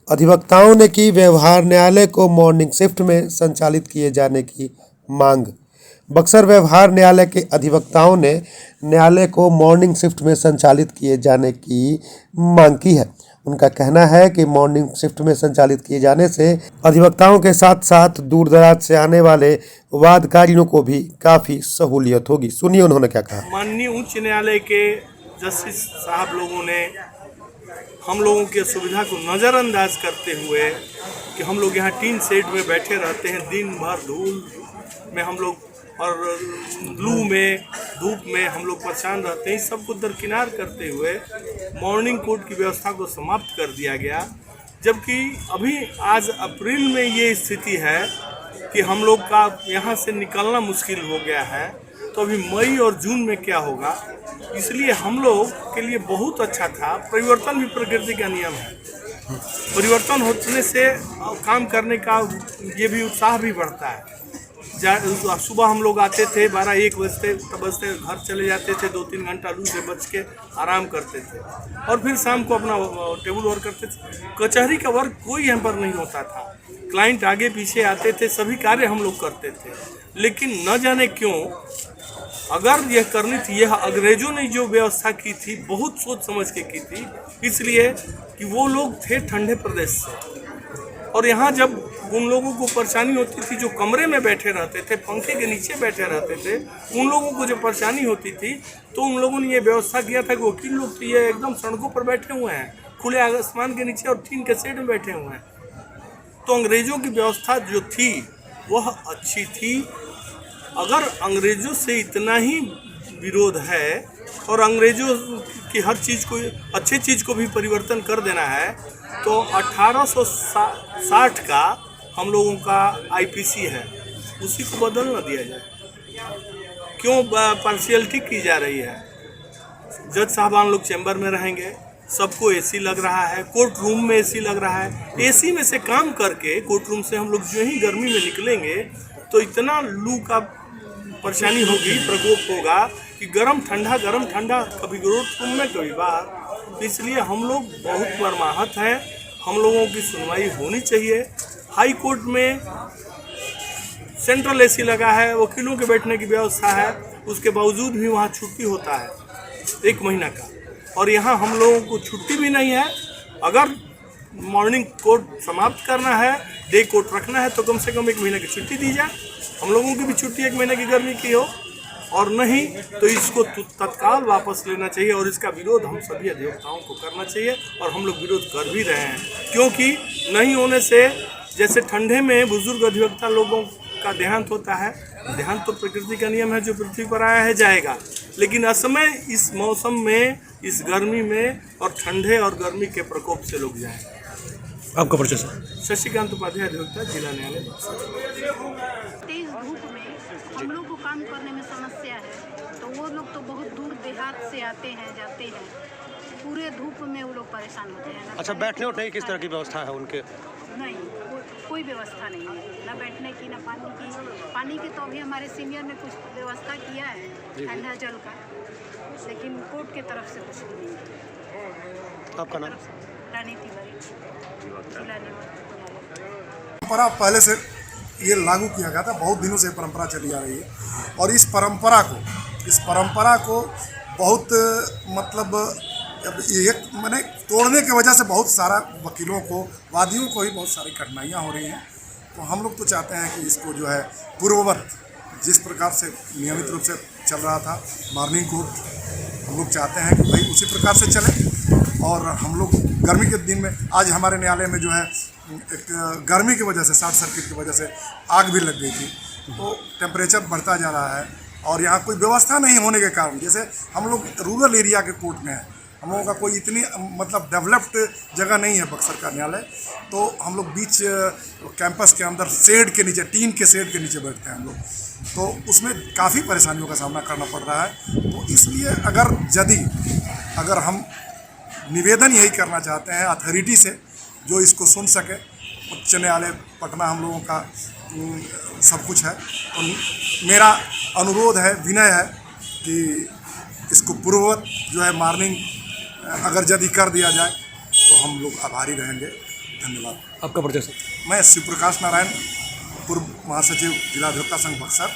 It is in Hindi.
अधिवक्ताओं ने की व्यवहार न्यायालय को मॉर्निंग शिफ्ट में संचालित किए जाने की मांग। बक्सर व्यवहार न्यायालय के अधिवक्ताओं ने न्यायालय को मॉर्निंग शिफ्ट में संचालित किए जाने की मांग की है। उनका कहना है कि मॉर्निंग शिफ्ट में संचालित किए जाने से अधिवक्ताओं के साथ साथ दूर दराज से आने वाले वादकारियों को भी काफ़ी सहूलियत होगी। सुनिए उन्होंने क्या कहा। माननीय उच्च न्यायालय के जस्टिस साहब लोगों ने हम लोगों की सुविधा को नज़रअंदाज करते हुए कि हम लोग यहाँ टीन शेड में बैठे रहते हैं, दिन भर धूल में हम लोग और लू में धूप में हम लोग परेशान रहते हैं, इस सबको दरकिनार करते हुए मॉर्निंग कोर्ट की व्यवस्था को समाप्त कर दिया गया। जबकि अभी आज अप्रैल में ये स्थिति है कि हम लोग का यहाँ से निकलना मुश्किल हो गया है, तो अभी मई और जून में क्या होगा, इसलिए हम लोग के लिए बहुत अच्छा था। परिवर्तन भी प्रकृति का नियम है, परिवर्तन होने से काम करने का ये भी उत्साह भी बढ़ता है। सुबह हम लोग आते थे 12-1 बजते घर चले जाते थे, 2-3 घंटा लू से बच के आराम करते थे और फिर शाम को अपना टेबल वर्क करते थे। कचहरी का वर्क कोई हम पर नहीं होता था, क्लाइंट आगे पीछे आते थे, सभी कार्य हम लोग करते थे। लेकिन न जाने क्यों अगर यह करनी थी, यह अंग्रेजों ने जो व्यवस्था की थी बहुत सोच समझ के की थी, इसलिए कि वो लोग थे ठंडे प्रदेश से, और यहाँ जब उन लोगों को परेशानी होती थी जो कमरे में बैठे रहते थे, पंखे के नीचे बैठे रहते थे, उन लोगों को जब परेशानी होती थी तो उन लोगों ने ये व्यवस्था किया था कि वकील लोग तो ये एकदम सड़कों पर बैठे हुए हैं, खुले आसमान के नीचे और टीन के शेड में बैठे हुए हैं। तो अंग्रेज़ों की व्यवस्था जो थी वह अच्छी थी। अगर अंग्रेज़ों से इतना ही विरोध है और अंग्रेज़ों की हर चीज़ को, अच्छी चीज़ को भी परिवर्तन कर देना है, तो 1860 का हम लोगों का आईपीसी है, उसी को बदल ना दिया जाए। क्यों पार्शियलिटी की जा रही है? जज साहबान लोग चैम्बर में रहेंगे, सबको एसी लग रहा है, कोर्ट रूम में एसी लग रहा है। एसी में से काम करके कोर्ट रूम से हम लोग जो ही गर्मी में निकलेंगे तो इतना लू का परेशानी होगी, प्रकोप होगा कि गरम ठंडा कभी कोर्ट रूम में कभी बाहर। इसलिए हम लोग बहुत मर्माहत हैं, हम लोगों की सुनवाई होनी चाहिए। हाई कोर्ट में सेंट्रल एसी लगा है, वकीलों के बैठने की व्यवस्था है, उसके बावजूद भी वहाँ छुट्टी होता है 1 महीना का, और यहाँ हम लोगों को छुट्टी भी नहीं है। अगर मॉर्निंग कोर्ट समाप्त करना है, डे कोर्ट रखना है, तो कम से कम 1 महीने की छुट्टी दी जाए, हम लोगों की भी छुट्टी 1 महीने की गर्मी की हो, और नहीं तो इसको तत्काल वापस लेना चाहिए और इसका विरोध हम सभी अधिवक्ताओं को करना चाहिए, और हम लोग विरोध कर भी रहे हैं। क्योंकि नहीं होने से, जैसे ठंडे में बुजुर्ग अधिवक्ता लोगों का देहांत होता है, देहांत तो प्रकृति का नियम है, जो पृथ्वी पर आया है जाएगा, लेकिन असमय इस मौसम में, इस गर्मी में और ठंडे और गर्मी के प्रकोप से लोग जाएंगे। आपका परिचय सर? शशिकांत उपाध्याय, अधिवक्ता, जिला न्यायालय। तेज धूप में हम लोग को काम करने में समस्या है, तो वो लोग तो बहुत दूर देहात से आते हैं जाते हैं, पूरे धूप में वो लोग परेशान होते हैं। अच्छा, बैठने उठने की किस तरह की व्यवस्था है उनके? नहीं, कोई व्यवस्था नहीं है, ना बैठने की ना पानी की। पानी की तो अभी हमारे सीनियर ने कुछ व्यवस्था किया है, ठंडा जल का, लेकिन कोर्ट के तरफ से कुछ भी नहीं है। आपका नाम? रानी तिवारी, जिला न्यायालय। परंपरा पहले से ये लागू किया गया था, बहुत दिनों से परंपरा चली आ रही है, और इस परंपरा को बहुत मतलब एक मैंने तोड़ने की वजह से बहुत सारा वकीलों को, वादियों को ही बहुत सारी कठिनाइयाँ हो रही हैं। तो हम लोग तो चाहते हैं कि इसको जो है पूर्ववत, जिस प्रकार से नियमित रूप से चल रहा था मॉर्निंग कोर्ट, हम लोग चाहते हैं कि भाई उसी प्रकार से चले। और हम लोग गर्मी के दिन में, आज हमारे न्यायालय में जो है एक गर्मी की वजह से, शॉर्ट सर्किट की वजह से आग भी लग गई थी, तो टेम्परेचर बढ़ता जा रहा है, और यहाँ कोई व्यवस्था नहीं होने के कारण, जैसे हम लोग रूरल एरिया के कोर्ट में हैं, हम लोगों का कोई इतनी मतलब डेवलप्ड जगह नहीं है बक्सर का न्यायालय, तो हम लोग बीच कैंपस के अंदर शेड के नीचे, टीन के शेड के नीचे बैठते हैं हम लोग, तो उसमें काफ़ी परेशानियों का सामना करना पड़ रहा है। तो इसलिए अगर हम निवेदन यही करना चाहते हैं अथॉरिटी से, जो इसको सुन सके, उच्च न्यायालय पटना हम लोगों का सब कुछ है, तो मेरा अनुरोध है, विनय है कि इसको पूर्ववत जो है मॉर्निंग अगर यदि कर दिया जाए तो हम लोग आभारी रहेंगे। धन्यवाद। आपका परिचय सर। मैं शिव प्रकाश नारायण, पूर्व महासचिव जिला अधिवक्ता संघ बक्सर।